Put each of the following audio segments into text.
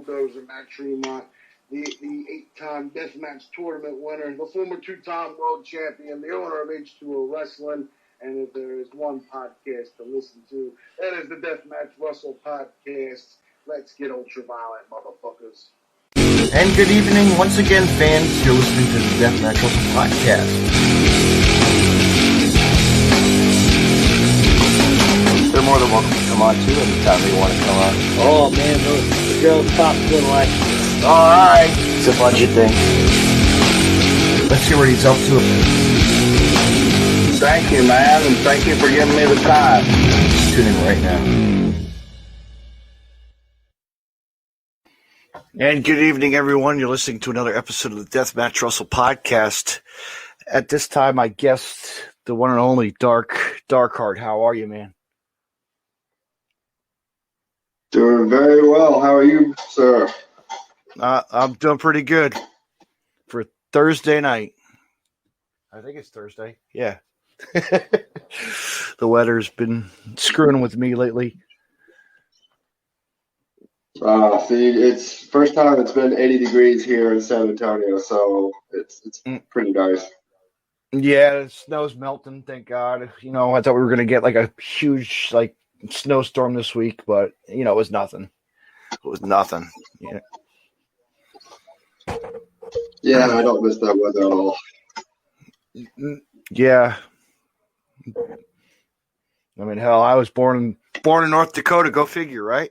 bulldozer Matt Tremont, the 8-time deathmatch tournament winner, the former 2-time world champion, the owner of H2O Wrestling. And if there is one podcast to listen to, that is the Deathmatch Russell Podcast. Let's get ultraviolet, motherfuckers. And good evening once again, fans. You're listening to the Deathmatch Russell Podcast. They're more than welcome to come on, too, anytime they want to come on. Oh, man, the girls pop good like. All right. It's a budget thing. Let's see what he's up to. Thank you, man, and thank you for giving me the time. Tune in right now. And good evening, everyone. You're listening to another episode of the Deathmatch Russell Podcast. At this time, I guess the one and only Darkheart. How are you, man? Doing very well. How are you, sir? I'm doing pretty good for Thursday night. I think it's Thursday. Yeah. The weather's been screwing with me lately. See, it's first time it's been 80 degrees here in San Antonio, so it's pretty nice. Yeah, the snow's melting, thank God. You know, I thought we were going to get like a huge snowstorm this week, but, you know, it was nothing. It was nothing. Yeah. Yeah, I don't miss that weather at all. Yeah. I mean, hell, I was born in North Dakota. Go figure, right?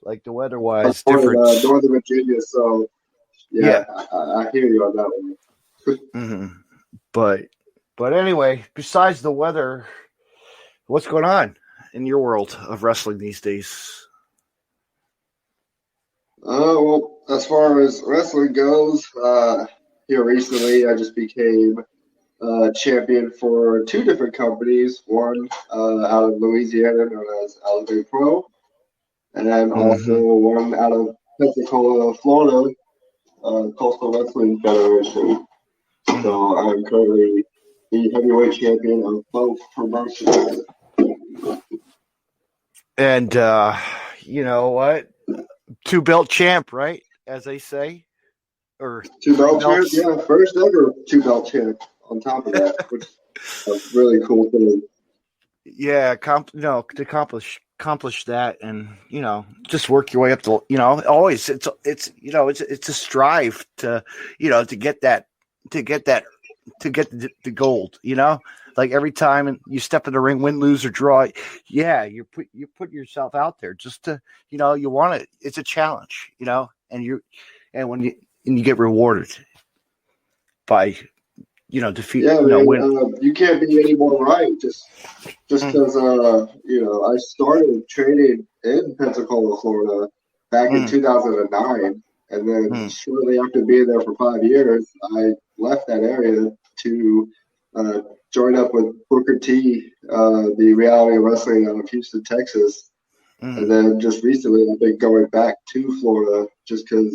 Like the weather-wise, different. Northern Virginia, so yeah. I hear you on that one. Mm-hmm. But anyway, besides the weather, what's going on in your world of wrestling these days? Well, as far as wrestling goes, here recently I just became champion for 2 different companies. One out of Louisiana known as Elevate Pro, and then also one out of Pensacola, Florida, Coastal Wrestling Federation. So I'm currently the heavyweight champion of both promotions. And you know what? 2-belt champ, right? As they say. Or 2-belt champ, yeah, first ever 2-belt champ on top of that, which is a really cool thing. Yeah, to accomplish that, and just work your way up to always it's a strive to get the gold. Like every time you step in the ring, win, lose, or draw, you put yourself out there just to you want it. It's a challenge, and when you get rewarded by defeat. Yeah, win. You can't be any more right. Just because I started training in Pensacola, Florida, back in 2009, and then shortly after being there for 5 years, I left that area to join up with Booker T, the Reality of Wrestling out of Houston, Texas, and then just recently I've been going back to Florida just because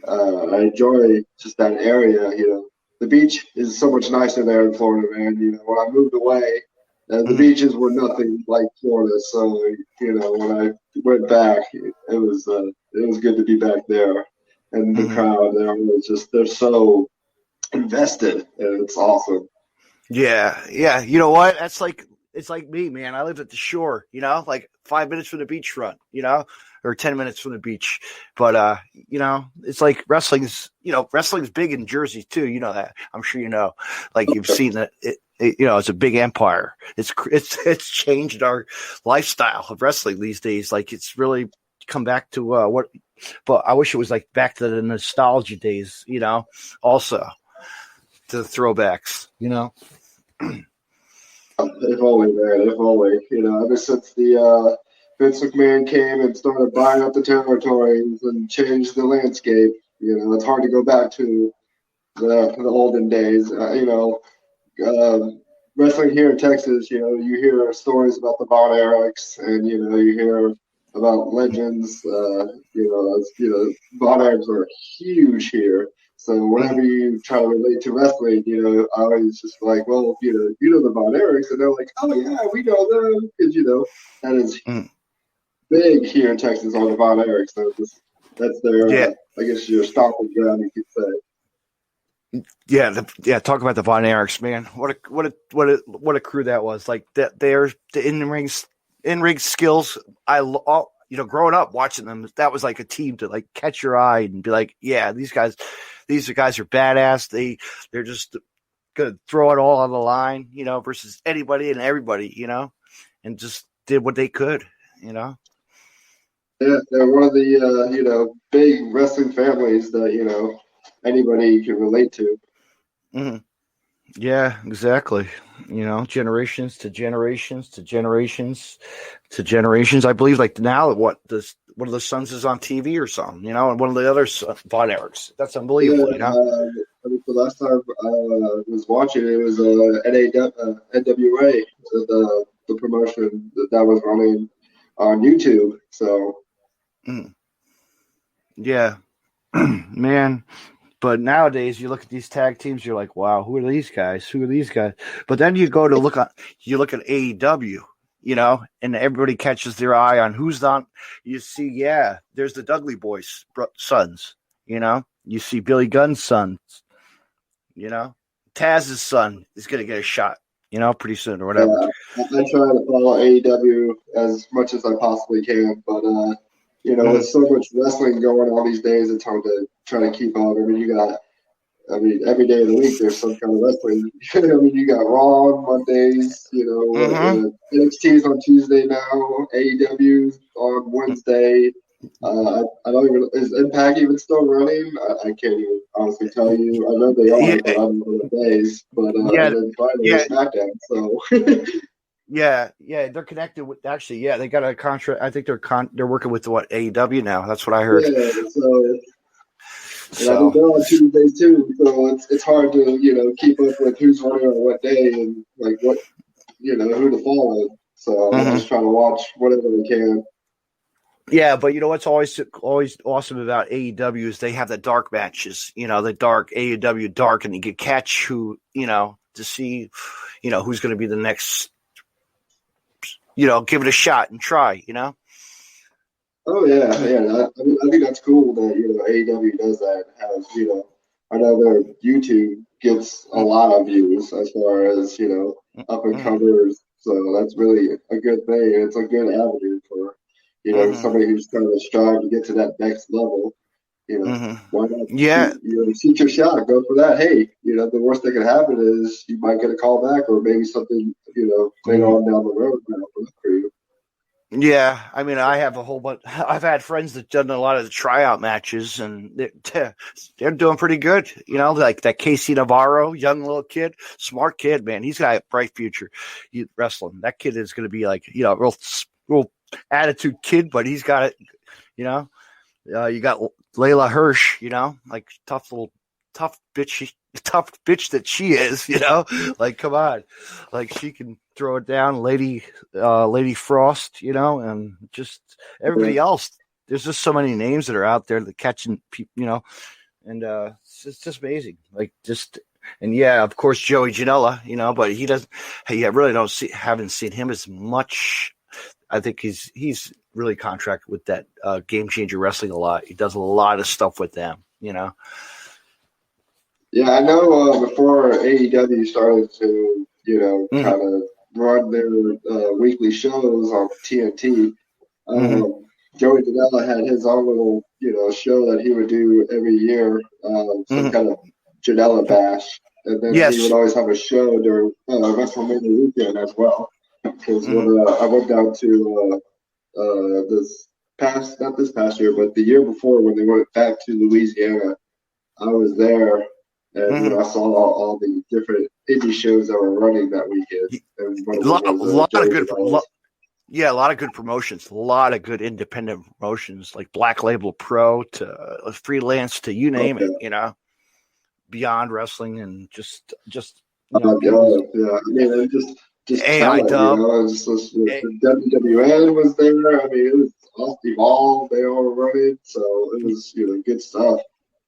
I enjoy just that area. The beach is so much nicer there in Florida, man. When I moved away, the beaches were nothing like Florida. So, when I went back, it was good to be back there. And the crowd there was they're so invested, and it's awesome. Yeah. You know what? It's like me, man. I lived at the shore, like 5 minutes from the beachfront, or 10 minutes from the beach. But, it's like wrestling's big in Jersey too. You know that. I'm sure you know. Like you've seen that. It's a big empire. It's changed our lifestyle of wrestling these days. Like it's really come back to but I wish it was like back to the nostalgia days, also to the throwbacks, If only, man. If only. Ever since the Vince McMahon came and started buying up the territories and changed the landscape, it's hard to go back to the olden days. Wrestling here in Texas, you hear stories about the Von Erichs, and you hear about legends. Von Erichs are huge here. So whenever you try to relate to wrestling, I always just like, well, the Von Erichs, and they're like, oh yeah, we know them, because that is big here in Texas on the Von Erichs. That's their, Yeah. I guess, your stomping ground, you could say. Yeah, talk about the Von Erichs, man. What a crew that was. Like that, they're the in ring skills. Growing up watching them, that was like a team to like catch your eye and be like, yeah, these guys are badass. They're just gonna throw it all on the line, versus anybody and everybody, and just did what they could, Yeah, they're one of the big wrestling families that anybody can relate to. Mm-hmm. Yeah, exactly. Generations to generations to generations to generations. I believe like now one of the sons is on TV or something, and one of the other Von Erichs. That's unbelievable, Yeah, I think the last time I was watching it was NWA, the promotion that was running on YouTube. So yeah, man. But nowadays, you look at these tag teams, you're like, wow, who are these guys? Who are these guys? But then you look at AEW, and everybody catches their eye on who's on. You see, yeah, there's the Dudley Boys sons, you see Billy Gunn's sons, Taz's son is going to get a shot, pretty soon or whatever. Yeah, I try to follow AEW as much as I possibly can, but with so much wrestling going on these days, it's hard to try to keep up. Every day of the week there's some kind of wrestling. You got Raw on Mondays, NXT's on Tuesday now, AEW's on Wednesday. I don't even, is Impact even still running? I can't even honestly tell you. I know they are, but I don't know the days. But and then Friday is SmackDown, so. Yeah, they're connected with. Actually, yeah, they got a contract. I think they're working with AEW now. That's what I heard. Yeah, so I think they're on Tuesdays too. So it's hard to keep up with who's running on what day and like what who to follow. So I'm just trying to watch whatever we can. Yeah, but what's always awesome about AEW is they have the dark matches. The dark AEW dark, and you can catch who to see who's going to be the next. Give it a shot and try, Oh yeah. I think that's cool that AEW does that. Has I know their YouTube gets a lot of views as far as up and comers, so that's really a good thing. It's a good avenue for somebody who's trying to strive to get to that next level. Why not? Yeah. Shoot your shot. Go for that. Hey, the worst that can happen is you might get a call back, or maybe something later on down the road for you. Yeah, I have a whole bunch. I've had friends that done a lot of the tryout matches, and they're doing pretty good. Like that Casey Navarro, young little kid, smart kid, man. He's got a bright future. Wrestling. That kid is going to be like real attitude kid, but he's got it. You got Layla Hirsch. Like tough bitch that she is. Like come on, like she can throw it down, Lady Frost, and just everybody else. There's just so many names that are out there that catching people, and it's just amazing. Like and yeah, of course Joey Janela, but he doesn't. Hey, I really haven't seen him as much. I think he's really contracted with that Game Changer Wrestling a lot. He does a lot of stuff with them, Yeah, I know before AEW started to kind of run their weekly shows on TNT. Joey Janela had his own little, show that he would do every year, some kind of Janela bash, and then he would always have a show during WrestleMania weekend as well. Because when I went down to not this past year, but the year before when they went back to Louisiana, I was there. And I saw all the different indie shows that were running that weekend. And a lot of good promotions, a lot of good independent promotions, like Black Label Pro to freelance to you name it, Beyond Wrestling and just just AI talent, Dub. WWN was there. It was all Evolve. They all were running, so it was good stuff.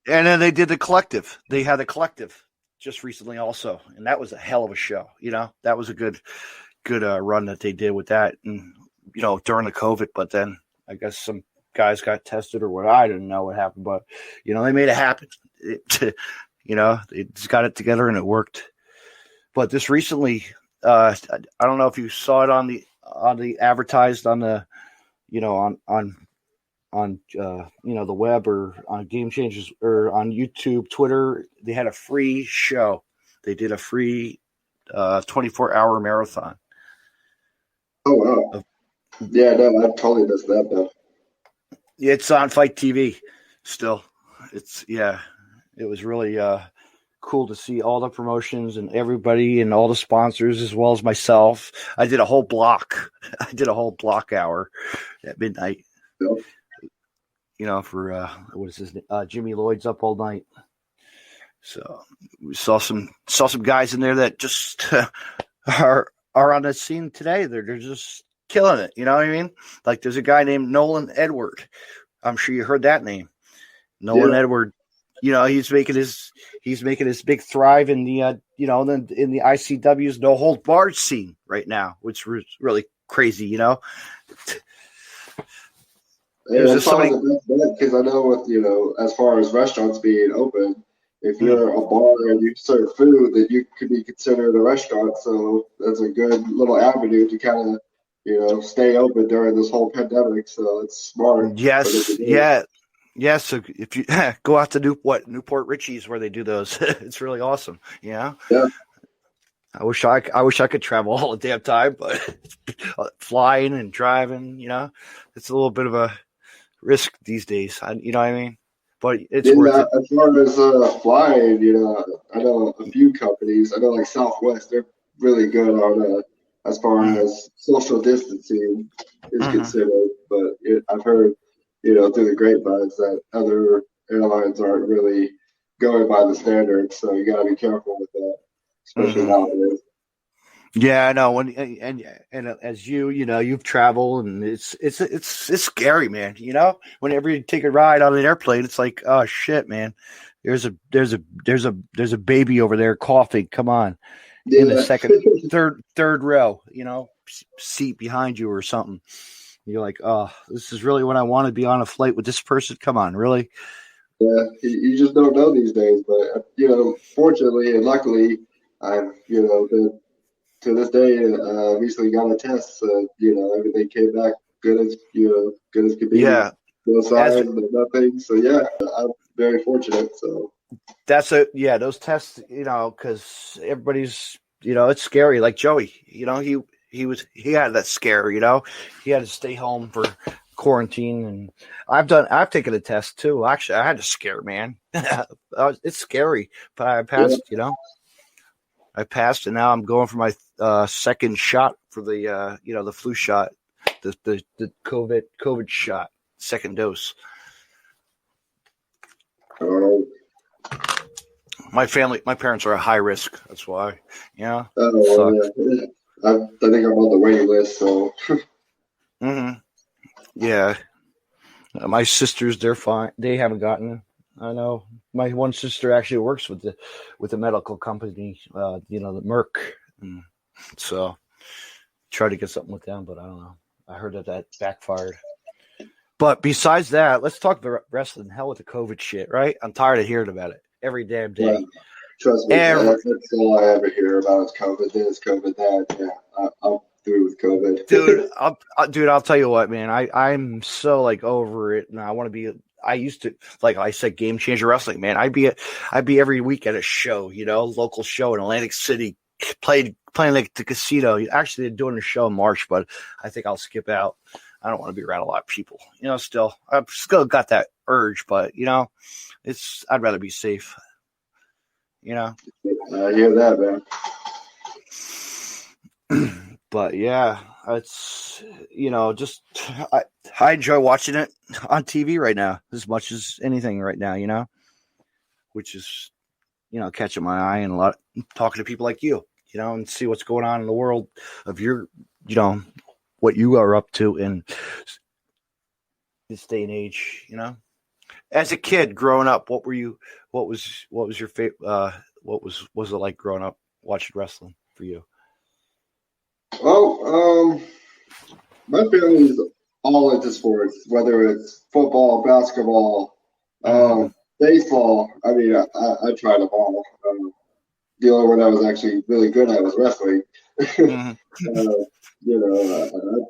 And then they did the Collective. They had the Collective just recently also, and that was a hell of a show. That was a good run that they did with that, and during the COVID. But then I guess some guys got tested or what. I didn't know what happened, but they made it happen. They just got it together and it worked. But this recently, I don't know if you saw it on the advertised on the, on the web or on Game Changers or on YouTube, Twitter. They had a free show. They did a free 24-hour marathon. Oh wow! Yeah, no, I totally missed that though. It's on Fight TV still. It was really cool to see all the promotions and everybody and all the sponsors as well as myself. I did a whole block. I did a whole block hour at midnight. Yep. For what is his name? Jimmy Lloyd's Up All Night. So we saw some guys in there that just are on the scene today. They're just killing it. You know what I mean? Like there's a guy named Nolan Edward. I'm sure you heard that name. Nolan Edward. He's making his big thrive in the in the ICW's no hold barred scene right now, which is really crazy. Yeah, that's probably the best bet because I know with as far as restaurants being open, if you're a bar and you serve food, then you could be considered a restaurant. So that's a good little avenue to kind of stay open during this whole pandemic. So it's smart. Yes, yeah. Yeah, so if you go out to Newport Richie's where they do those, it's really awesome. Yeah. I wish I could travel all the damn time, but flying and driving, it's a little bit of a risk these days. You know what I mean? But it's worth it. As far as flying, I know a few companies. I know like Southwest, they're really good on as far as social distancing is considered. But I've heard. Through the grapevines that other airlines aren't really going by the standards, so you got to be careful with that, especially nowadays. Yeah, I know. And as you've traveled, and it's scary, man. Whenever you take a ride on an airplane, it's like, oh shit, man. There's a baby over there coughing. Come on, in the second, third row, seat behind you or something. You're like, oh, this is really when I want to be on a flight with this person. Come on, really? Yeah, you just don't know these days. But fortunately and luckily, I've to this day recently got a test. So everything came back good as could be. Yeah, no signs, nothing. So yeah, I'm very fortunate. So that's those tests, because everybody's, it's scary. Like Joey, he had that scare, he had to stay home for quarantine, and I've taken a test too. Actually, I had a scare, man. It's scary, but I passed, I passed, and now I'm going for my second shot for the the flu shot, the COVID shot, second dose. My parents are a high risk. That's why, yeah. I think I'm on the waiting list, so. Yeah. My sisters, they're fine. They haven't gotten it. I know. My one sister actually works with the medical company, the Merck. And so try to get something with them, but I don't know. I heard that backfired. But besides that, let's talk about wrestling. Hell with the COVID shit, right? I'm tired of hearing about it every damn day. Yeah. Trust me, that's all I ever hear about is COVID this, COVID that. Yeah, I'm through with COVID. Dude, I'll tell you what, man. I'm so over it, and I want to be. I used to, like I said, Game Changer Wrestling, man. I'd be every week at a show, local show in Atlantic City, playing like the casino. Actually, they're doing a show in March, but I think I'll skip out. I don't want to be around a lot of people, Still, I've still got that urge, but I'd rather be safe. I hear that, man. But yeah, it's just I enjoy watching it on TV right now as much as anything right now, which is catching my eye and talking to people like you, and see what's going on in the world of your what you are up to in this day and age, As a kid growing up, what was your favorite? What was it like growing up watching wrestling for you? Well, my family's all into sports, whether it's football, basketball, Mhm. baseball. I mean, I tried them all. The only one I was actually really good at was wrestling. Mhm.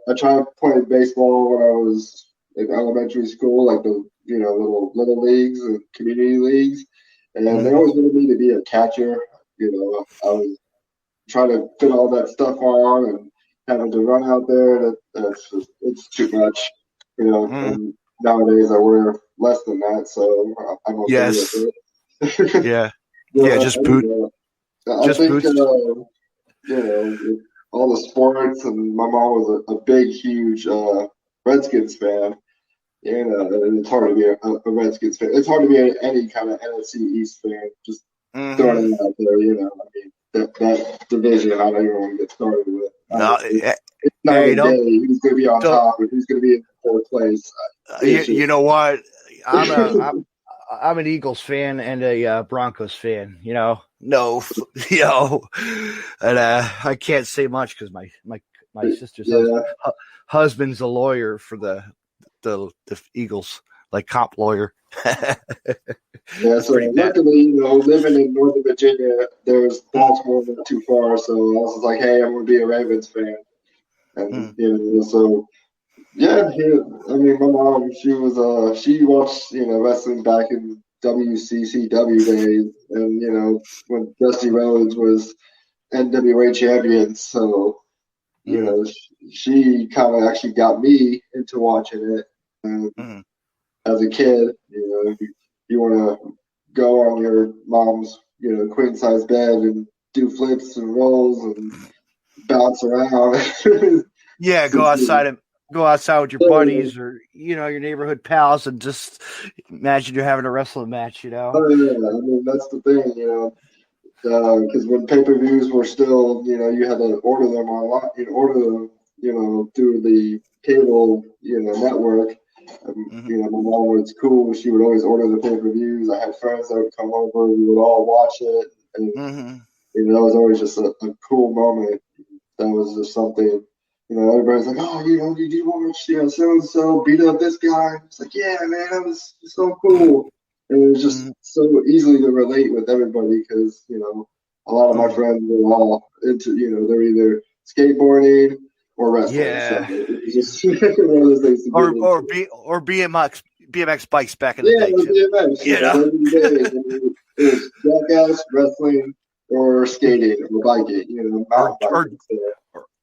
I tried playing baseball when I was in elementary school, like the little leagues and community leagues, and they Mhm. always wanted me to be a catcher. I was trying to fit all that stuff on and having to run out there. It's too much, Mhm. And nowadays I wear less than that, so I'm okay with Yes. it. Yeah. Yeah. But I Just think boots. with all the sports, and my mom was a big, huge Redskins fan. And it's hard to be a Redskins fan. It's hard to be any kind of NFC East fan. Just throwing Mhm. it out there, I mean, that division, I don't even want to get started with. No. It's night Hey, and day. Who's going to be on don't. top and who's going to be in fourth place? It's You just, know what? I'm a I'm I'm an Eagles fan and a Broncos fan. No, and I can't say much because my sister's yeah. husband's a lawyer for the Eagles, like comp lawyer. Yeah, It's so pretty bad. luckily, living in Northern Virginia, there's Baltimore not too far. So I was like, hey, I'm going to be a Ravens fan. And, Mm, so yeah, I mean, my mom, she watched, wrestling back in WCCW days, and when Dusty Rhodes was NWA champion, so mm, she kind of actually got me into watching it. And mm. as a kid, you want to go on your mom's, queen size bed and do flips and rolls and bounce around. Yeah, Since go outside with your buddies or your neighborhood pals and just imagine you're having a wrestling match. Oh yeah, I mean that's the thing, because when pay-per-views were still, you had to order them online, order them, through the cable, network. Hmm. My mom was cool. She would always order the pay-per-views. I had friends that would come over. We would all watch it, and Hmm. that was always just a cool moment. That was just something. Everybody's like, "Oh, did you watch, so and so beat up this guy?" It's like, "Yeah, man, that was so cool." And it was just Hmm. so easily to relate with everybody because a lot of my Hmm. friends were all into they're either skateboarding or wrestling, so Yeah, it was just one of those things to get into. or BMX bikes back in the Yeah, day with too. BMX, You know, back in the day, it was jackass, wrestling, or skating or biking, or mountain or biking. So.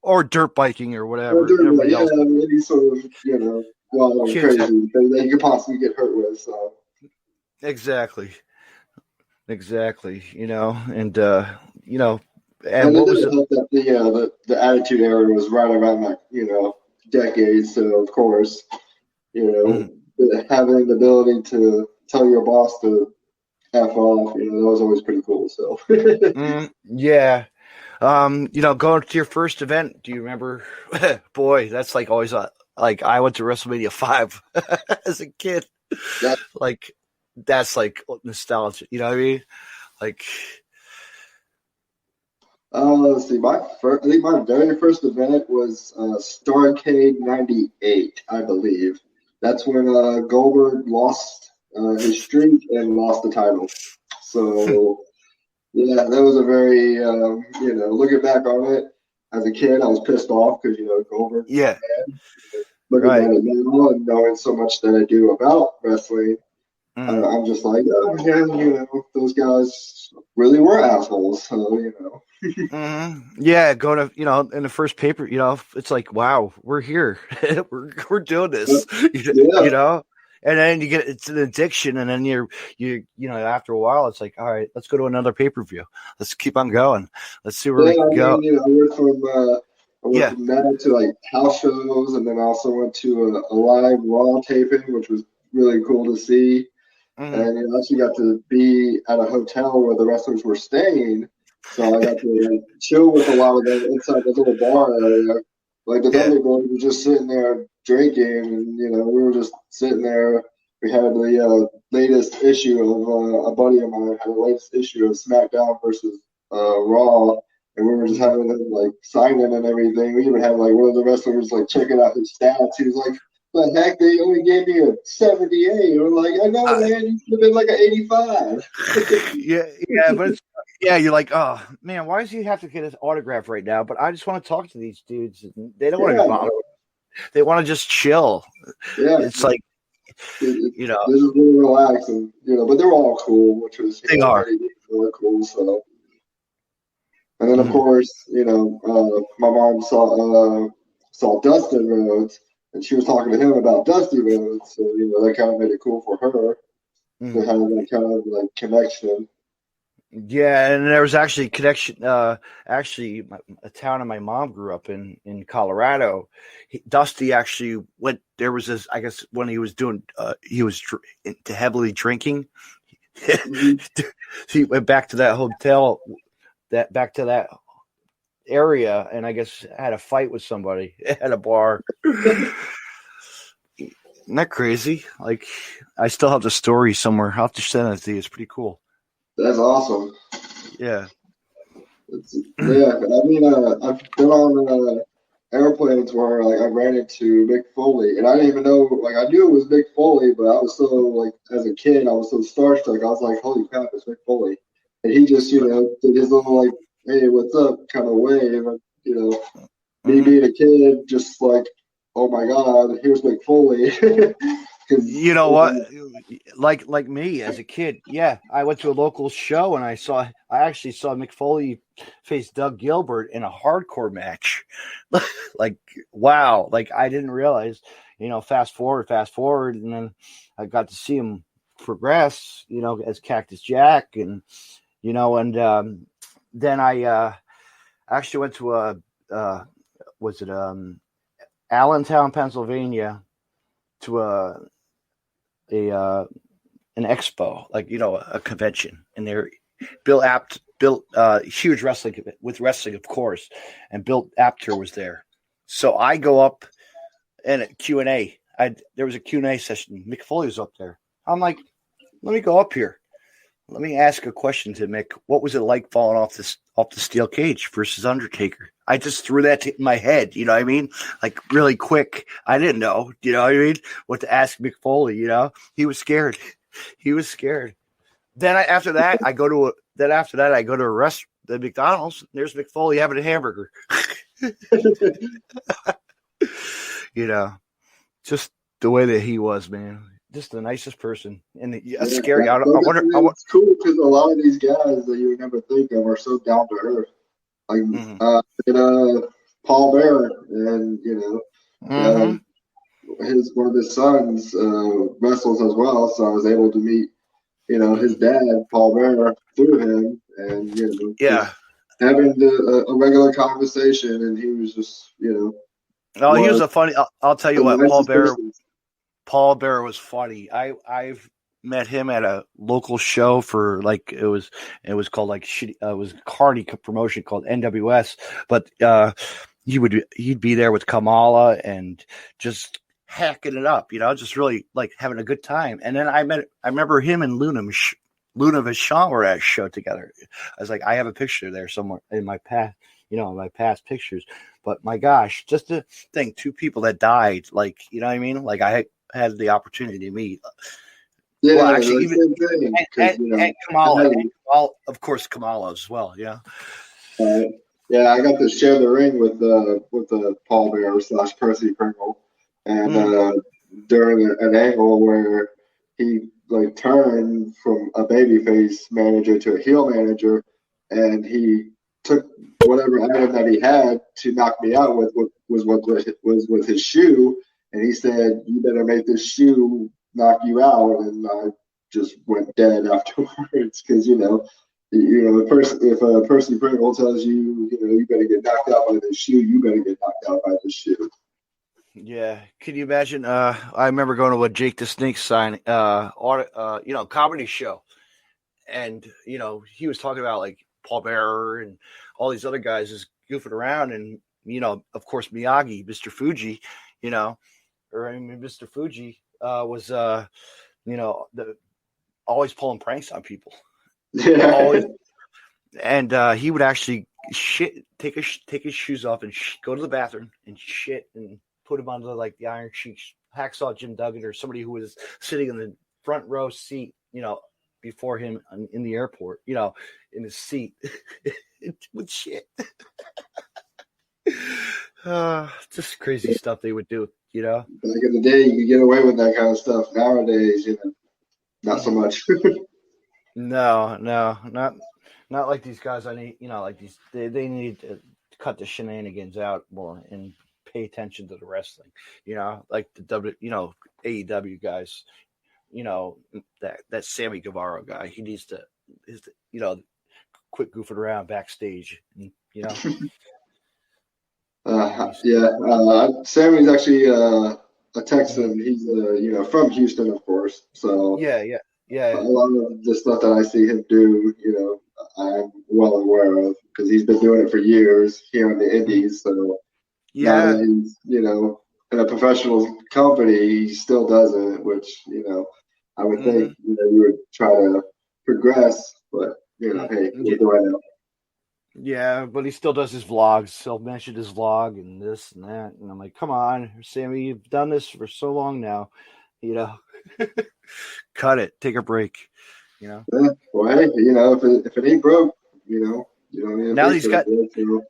or dirt biking or Or whatever. doing that, Everybody else. yeah, any sort of, wild and Kids crazy had thing that you could possibly get hurt with. So, exactly, exactly. And and and it what was didn't it? help that the Attitude Era was right around that, decade. So, of course, Mm, having the ability to tell your boss to F off, that was always pretty cool. So, yeah. Going to your first event, do you remember? Boy, that's like always like I went to WrestleMania 5 as a kid. that, Like that's like nostalgia. You know what I mean? Like, let's see, I think my very first event was Starrcade '98, I believe. That's when Goldberg lost his streak and lost the title. So yeah, that was a very looking back on it as a kid, I was pissed off because Goldberg was yeah, the man. Looking at right. it now and knowing so much that I do about wrestling, Mm. I'm just like, oh yeah, those guys really were assholes. So Yeah, going to in the first paper, it's like wow, we're here, we're doing this, yeah, and then it's an addiction, and then after a while, it's like all right, let's go to another pay per view, let's keep on going, let's see where we yeah. can I go. mean, I went Yeah. from that to like house shows, and then I also went to a live Raw taping, which was really cool to see. Hmm. And I actually got to be at a hotel where the wrestlers were staying, so I got to like chill with a lot of them inside the little bar area. Like the Yeah. Dudley Boys were just sitting there drinking, and we were just sitting there. We had the latest issue of a buddy of mine had the latest issue of SmackDown versus Raw, and we were just Hmm. having them like signing and everything. We even had like one of the wrestlers like checking out his stats. He was like, the heck? They only gave me a 78. We're like, I know, man. You should have been like an 85. yeah, but you're like, oh man, why does he have to get his autograph right now? But I just want to talk to these dudes. They don't want to be bothered. They want to just chill. Yeah, it's like, you know, they're just really relaxing, you know. But they're all cool, which was they are really cool. So, and then of course, you know, my mom saw Dustin Rhodes, and she was talking to him about Dusty Rhodes. So you know, that kind of made it cool for her to have that kind of like connection. Yeah, and there was actually connection. Actually, a town that my mom grew up in Colorado. Dusty actually went. There was this. I guess when he was doing, he was into heavily drinking. He went back to that hotel, back to that area, and I guess had a fight with somebody at a bar. Isn't that crazy? Like, I still have the story somewhere. I'll have to send it to you. It's pretty cool. That's awesome. Yeah. Yeah, I mean, I've been on airplanes where like I ran into Mick Foley, and I didn't even know. Like, I knew it was Mick Foley, but I was so like, as a kid, I was so starstruck. I was like, "Holy crap, it's Mick Foley!" And he just, you know, did his little like, "Hey, what's up?" kind of wave. And, you know, me being a kid, just like, "Oh my God, here's Mick Foley." You know what? Like me as a kid, yeah, I went to a local show and I actually saw Mick Foley face Doug Gilbert in a hardcore match. Like, wow! Like, I didn't realize. You know, fast forward, and then I got to see him progress. You know, as Cactus Jack, and you know, and then I actually went to Allentown, Pennsylvania, to an expo, like, you know, a convention, and there Bill Apt built huge wrestling, of course, and Bill Apter was there. So I go up and Q&A. There was a Q&A session. Mick Foley was up there. I'm like, let me go up here. Let me ask a question to Mick. What was it like falling off the steel cage versus Undertaker? I just threw that in my head, you know what I mean? Like, really quick. I didn't know, you know what I mean? What to ask Mick Foley, you know? He was scared. Then after that, I go to a restaurant, the McDonald's. There's Mick Foley having a hamburger. You know, just the way that he was, man. Just the nicest person, and scary. It's cool because a lot of these guys that you would never think of are so down to earth. Like, Paul Bear, and you know, one of his sons wrestles as well. So I was able to meet, you know, his dad, Paul Bear, through him, and you know, having a regular conversation, and he was just, you know. Oh, he was a funny. I'll tell you what, Paul Bear was funny. I've met him at a local show for like it was called like it was a Cardi promotion called NWS, but he'd be there with Kamala and just hacking it up, you know, just really like having a good time. And then I remember him and Luna Vachon were at a show together. I was like, I have a picture there somewhere in my past, you know, my past pictures. But my gosh, just to think, two people that died, like, you know what I mean? Like, I had the opportunity to meet. Yeah, well, actually, even and Kamala, of course, Kamala as well. Yeah. Yeah, I got to share the ring with Paul Bear / Percy Pringle, and during an angle where he like turned from a babyface manager to a heel manager, and he took whatever item that he had to knock me out with was his shoe, and he said, "You better make this shoe knock you out," and I just went dead afterwards because you know, if Percy Pringle tells you, you know, you better get knocked out by this shoe, you better get knocked out by this shoe. Yeah, can you imagine? I remember going to a Jake the Snake comedy show, and you know, he was talking about like Paul Bearer and all these other guys just goofing around, and you know, of course, Miyagi, Mr. Fuji, you know, Mr. Fuji was you know, always pulling pranks on people. Always, and he would actually take his shoes off and go to the bathroom and shit and put him onto like the iron Hacksaw Jim Duggan or somebody who was sitting in the front row seat, before him in the airport, in his seat with shit. Just crazy stuff they would do, Back in the day, you could get away with that kind of stuff. Nowadays, not so much. No, not like these guys. I need, like these. They need to cut the shenanigans out more and pay attention to the wrestling. Like the AEW guys. That Sammy Guevara guy. He needs to, quit goofing around backstage. Sammy's actually a Texan. He's from Houston, of course. So yeah. A lot of the stuff that I see him do, I'm well aware of because he's been doing it for years here in the Indies. So now that he's, in a professional company, he still does it, which, I would think, you would try to progress, but, hey, what do I know? Yeah, but he still does his vlogs. He'll mention his vlog and this and that. And I'm like, come on, Sammy, you've done this for so long now. Cut it. Take a break. Yeah, well, hey, if it ain't broke, you don't need to now he's got. it,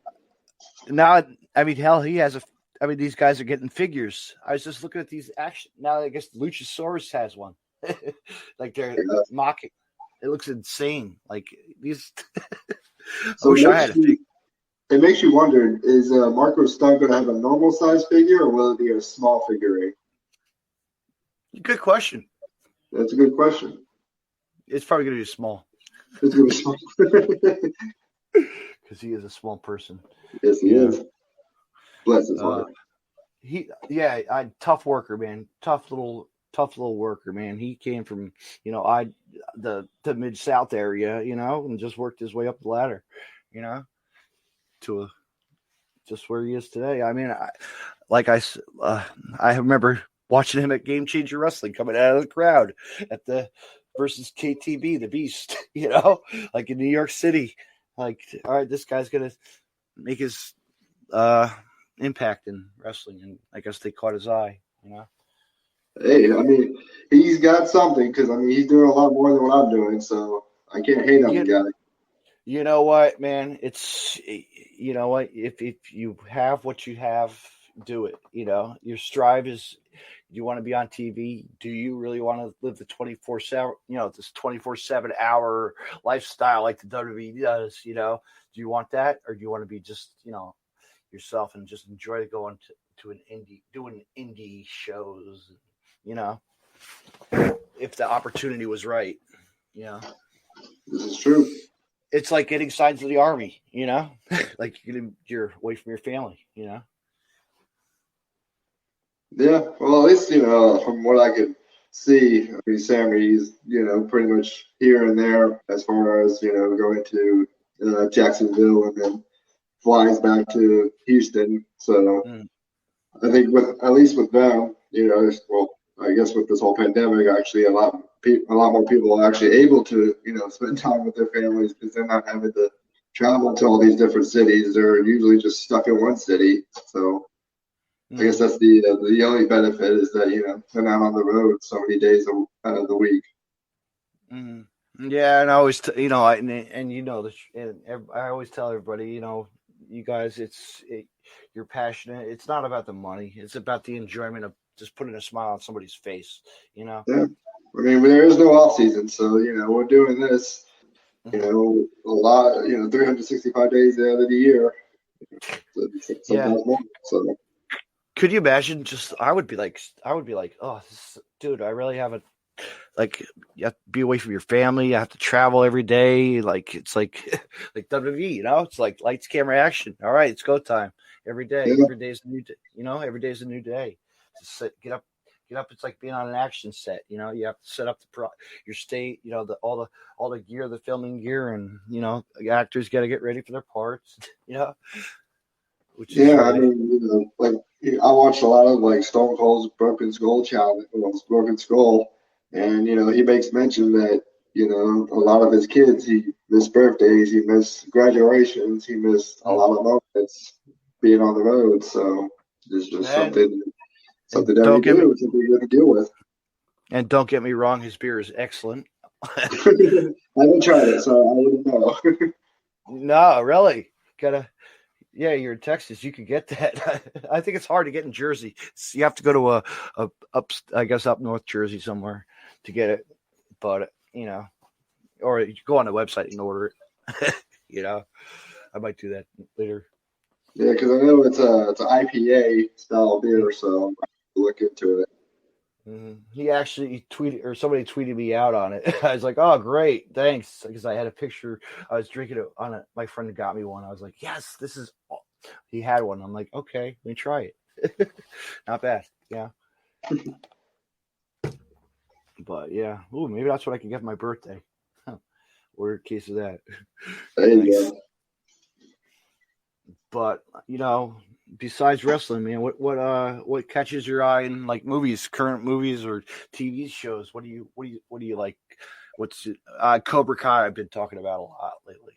Now, I mean, hell, he has these guys are getting figures. I was just looking at these action. Now, I guess Luchasaurus has one. Like they're mocking. It looks insane. Like these. So I wish I had a figure. It makes you wonder: is Marco Stunt going to have a normal size figure, or will it be a small figurine? Good question. That's a good question. It's probably going to be small. It's going to be small. Because he is a small person. Yes, he is. Bless his heart. Tough worker, man. Tough little worker, man. He came from, the Mid-South area, and just worked his way up the ladder, to just where he is today. I mean, I remember watching him at Game Changer Wrestling coming out of the crowd at the versus KTB, the Beast, like in New York City. Like, all right, this guy's going to make his impact in wrestling. And I guess they caught his eye, Hey, I mean, he's got something because, he's doing a lot more than what I'm doing. So I can't hate on the guy. You know what, man? If you have what you have, do it. Your strive is, you want to be on TV. Do you really want to live the 24/7, this 24/7 hour lifestyle like the WWE does? Do you want that, or do you want to be just, yourself and just enjoy going to an doing indie shows? If the opportunity was right, This is true. It's like getting signed to the army, like you're away from your family, Yeah, well, at least, from what I could see, Sammy's, pretty much here and there as far as, going to Jacksonville and then flies back to Houston. So I think at least with them, I guess with this whole pandemic, actually, a lot more people are actually able to, spend time with their families because they're not having to travel to all these different cities. They're usually just stuck in one city. So I guess that's the only benefit is that, they're not on the road so many days out of the week. Mm-hmm. Yeah, and I always, I always tell everybody, you guys, you're passionate. It's not about the money. It's about the enjoyment of just putting a smile on somebody's face, Yeah. There is no off season, so, we're doing this, a lot, 365 days out of the year. Sometimes more, so. Could you imagine? I would be like, oh, dude, I really haven't. Like, you have to be away from your family. You have to travel every day. Like, it's like WWE, it's like lights, camera, action. All right, it's go time every day. Yeah. Every day is a new day. Every day is a new day. Just get up. It's like being on an action set. You have to set up your state. All the gear, the filming gear, and the actors got to get ready for their parts. Which is I watched a lot of like Stone Cold's Broken Skull challenge, Broken Skull, and he makes mention that a lot of his kids, he missed birthdays, he missed graduations, he missed a lot of moments being on the road. So it's just something that we do, something we have to deal with. And don't get me wrong, his beer is excellent. I haven't tried it, so I wouldn't know. No, really. Yeah, you're in Texas. You could get that. I think it's hard to get in Jersey. You have to go to up North Jersey somewhere to get it. But or you go on the website and order it. I might do that later. Yeah, because I know it's an IPA style beer, so I'm going to look into it. Mm-hmm. He actually tweeted, or somebody tweeted me out on it. I was like, "Oh, great, thanks!" Because I had a picture. I was drinking it on it. My friend got me one. I was like, "Yes, this is." He had one. I'm like, "Okay, let me try it." Not bad, yeah. But yeah, ooh, maybe that's what I can get for my birthday. Order a case of that. There you go. But besides wrestling, man, what catches your eye in like movies, current movies or TV shows? What do you like? What's Cobra Kai? I've been talking about a lot lately.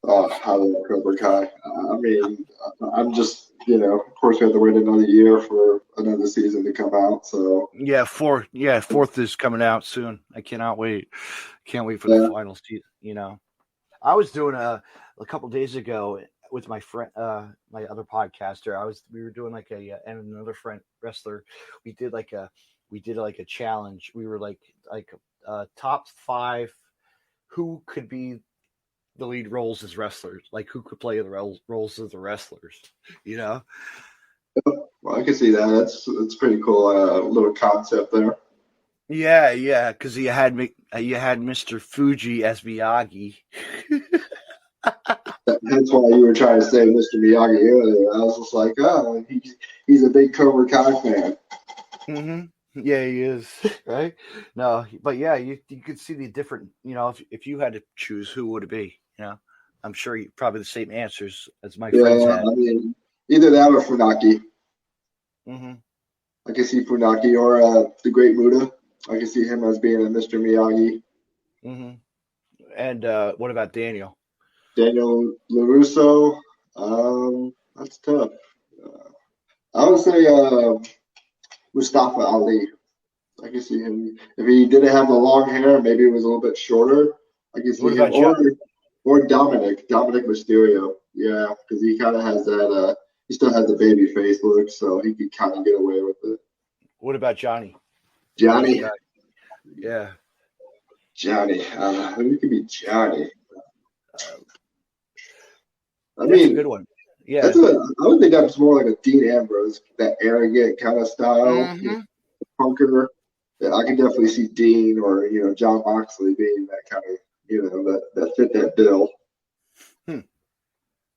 Oh, I love Cobra Kai. I mean, I'm just of course we have to wait another year for another season to come out. So fourth is coming out soon. I cannot wait. Can't wait for the final season. I was doing a couple days ago with my friend, my other podcaster. We were doing like and another friend wrestler. We did like a challenge. We were like top 5 who could be the lead roles as wrestlers, like who could play the roles as the wrestlers. Well, I can see that. That's pretty cool. Little concept there. Yeah, because you had Mr. Fuji as Miyagi. That's why you were trying to say Mr. Miyagi earlier. I was just like, oh, he's a big Cobra Kai fan. Mm-hmm. Yeah, he is, right? No, but yeah, you could see the different. If you had to choose, who would it be? I'm sure probably the same answers as my friends had. I mean, either that or Funaki. Mm-hmm. I can see Funaki or the Great Muta. I can see him as being a Mr. Miyagi. Mm-hmm. And what about Daniel? Daniel LaRusso. That's tough. I would say Mustafa Ali. I can see him. If he didn't have the long hair, maybe it was a little bit shorter. I can see him. Or Dominic Mysterio. Yeah, because he kind of has that. He still has the baby face look, so he could kind of get away with it. What about Johnny? Johnny. Yeah. Johnny. Who could be Johnny? That's a good one. Yeah. I would think that's more like a Dean Ambrose, that arrogant kind of style. Mm-hmm. Punker. Yeah, I can definitely see Dean or John Moxley being that kind of that fit that bill.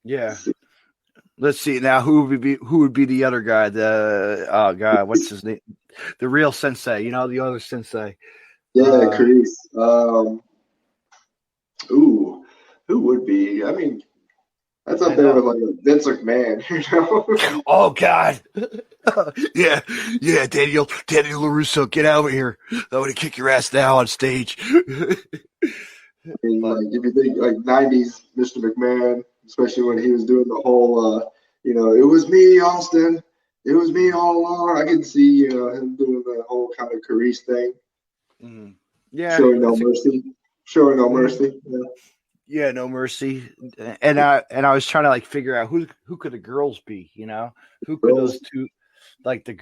Yeah. Let's see now. Who would be the other guy? God, what's his name? The real sensei. The other sensei. Yeah, Chris. Who would be? I mean, that's up there with like Vince McMahon. Oh God. yeah, Daniel LaRusso, get out of here! I'm gonna kick your ass now on stage. I mean, like if you think like '90s Mr. McMahon, especially when he was doing the whole, it was me, Austin. It was me all along. I can see him doing the whole kind of Carice thing. Mm-hmm. Yeah, showing no mercy. Yeah, no mercy. And I was trying to like figure out who could the girls be? Who could those two, like the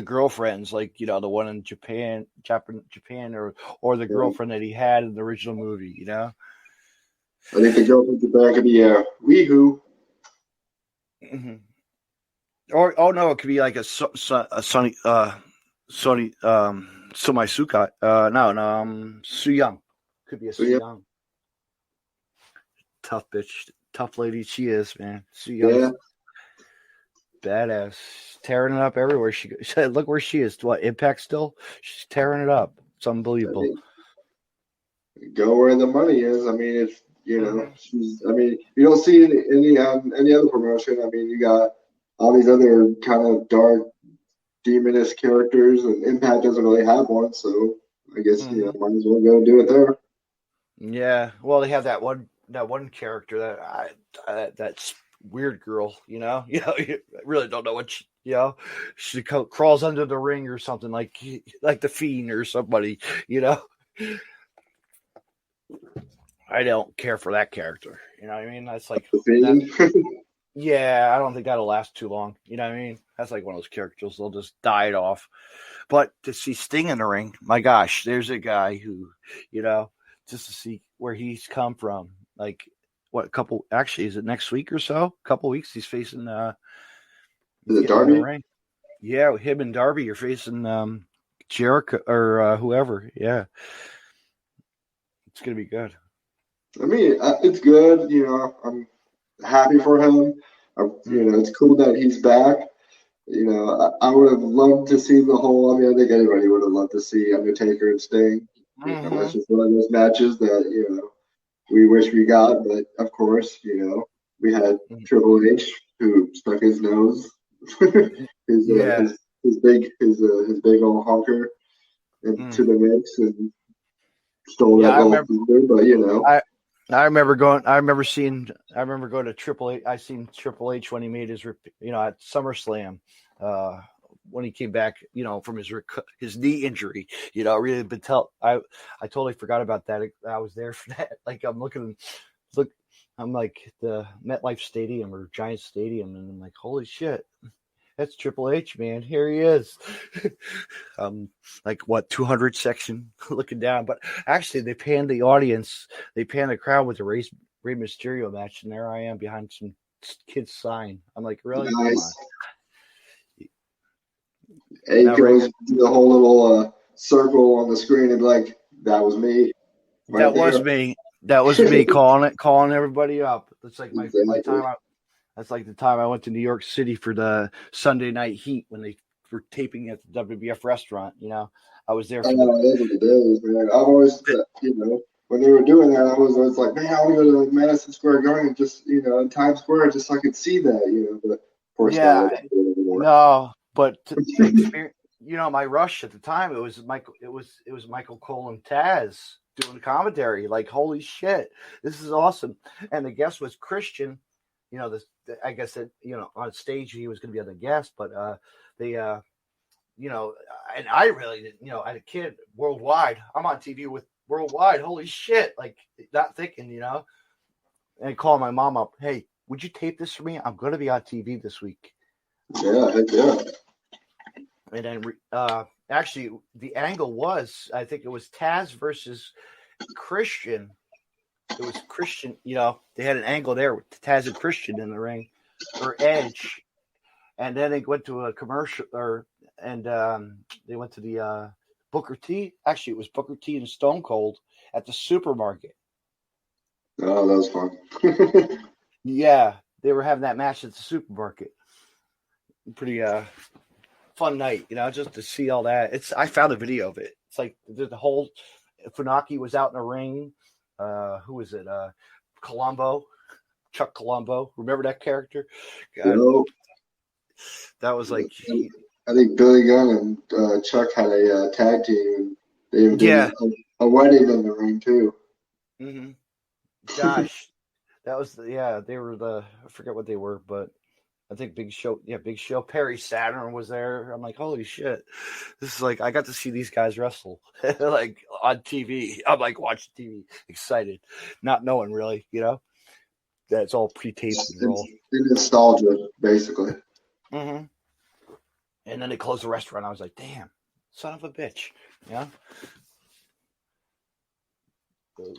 girlfriends, like the one in Japan, or the girlfriend that he had in the original movie. I think the girlfriend in Japan could be Weehoo. Mm-hmm. Or no, it could be like a Sonny Sumaisuka. No, Su Young. Could be a Su Young. Tough bitch, tough lady she is, man. Su Young. Yeah. Badass, tearing it up everywhere she goes. Look where she is. What, Impact still? She's tearing it up. It's unbelievable. Go where the money is. I mean, if she's. I mean, you don't see any other promotion. I mean, you got all these other kind of dark, demonish characters, and Impact doesn't really have one. So I guess might as well go do it there. Yeah, well, they have that one character that weird girl, you know. You really don't know what she crawls under the ring or something like the Fiend or somebody, you know. I don't care for that character, you know what I mean? That's like The Fiend. yeah, I don't think that'll last too long. You know what I mean? That's like one of those characters, they'll just die it off. But to see Sting in the ring, my gosh, there's a guy who, you know, just to see where he's come from. Like, what, is it next week or so? A couple weeks, he's facing, Is it Darby? Ring. Yeah, him and Darby are facing Jericho or whoever. Yeah. It's going to be good. I mean, it's good. You know, I'm happy for him. You know, it's cool that he's back. You know, I would have loved to see the whole. I mean, I think anybody would have loved to see Undertaker and Sting. You know, that's just one of those matches that, you know, we wish we got. But of course, you know, we had Triple H who stuck his nose, his big old honker into the mix and stole that whole thunder. But you know. I remember going to Triple H. I seen Triple H when he made his, you know, at SummerSlam, when he came back, you know, from his knee injury. You know, really been I totally forgot about that. I was there for that. Like I'm I'm like the MetLife Stadium or Giants Stadium, and I'm like, holy shit. That's Triple H, man. Here he is. Like what, 200 section looking down. But actually, they panned the audience. They panned the crowd with the Rey Mysterio match, and there I am behind some kid's sign. I'm like, really? Nice. And you can do the whole little circle on the screen and be like, that was me. That was me. That was me calling everybody up. It's like my time out. That's like the time I went to New York City for the Sunday Night Heat when they were taping at the WBF restaurant. You know, I was there. Those are the days, man. I've always, you know, when they were doing that, I was always like, man, I want to go to Madison Square Garden and just, you know, in Times Square, just so I could see that, you know. But of course, no, but you know, my rush at the time, it was Michael Cole and Taz doing commentary. Like, holy shit, this is awesome. And the guest was Christian. You know, I guess that, you know, on stage he was going to be on the guest, but they, you know, and I really didn't, you know, as a kid, worldwide, I'm on TV with worldwide. Holy shit. Like, not thinking, you know, and call my mom up. Hey, would you tape this for me? I'm going to be on TV this week. Yeah, heck yeah. And then actually the angle was, I think it was Taz versus Christian. It was Christian, you know, they had an angle there with Taz and Christian in the ring, or Edge. And then they went to a commercial, and they went to the Booker T. Actually, it was Booker T and Stone Cold at the supermarket. Oh, that was fun. Yeah, they were having that match at the supermarket. Pretty fun night, you know, just to see all that. I found a video of it. It's like the whole Funaki was out in the ring. Who was it? Chuck Colombo. Remember that character? That was like. I think Billy Gunn and Chuck had a tag team. They did a wedding in the ring too. Mm-hmm. Gosh, that was they were I forget what they were, but I think Big Show. Perry Saturn was there. I'm like, holy shit, this is like I got to see these guys wrestle like on TV. I'm like watching TV, excited, not knowing really, you know, that it's all pre-taped and all. It's nostalgia, basically. Mm-hmm. And then they closed the restaurant. I was like, damn, son of a bitch, yeah.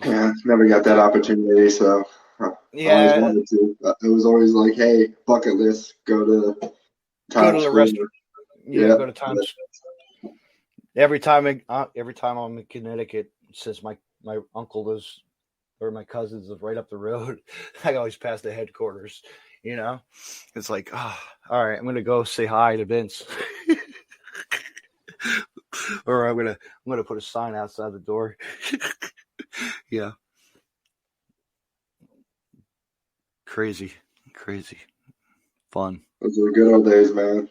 Yeah, never got that opportunity, so. Yeah, I always wanted to. It was always like, hey, bucket list, go to Times Square. Restaurant. Yeah, go to Times. Every time I'm in Connecticut, since my uncle lives or my cousins live right up the road, I always pass the headquarters. You know, it's like, all right, I'm gonna go say hi to Vince, or I'm gonna put a sign outside the door. Yeah. Crazy fun. Those were the good old days, man.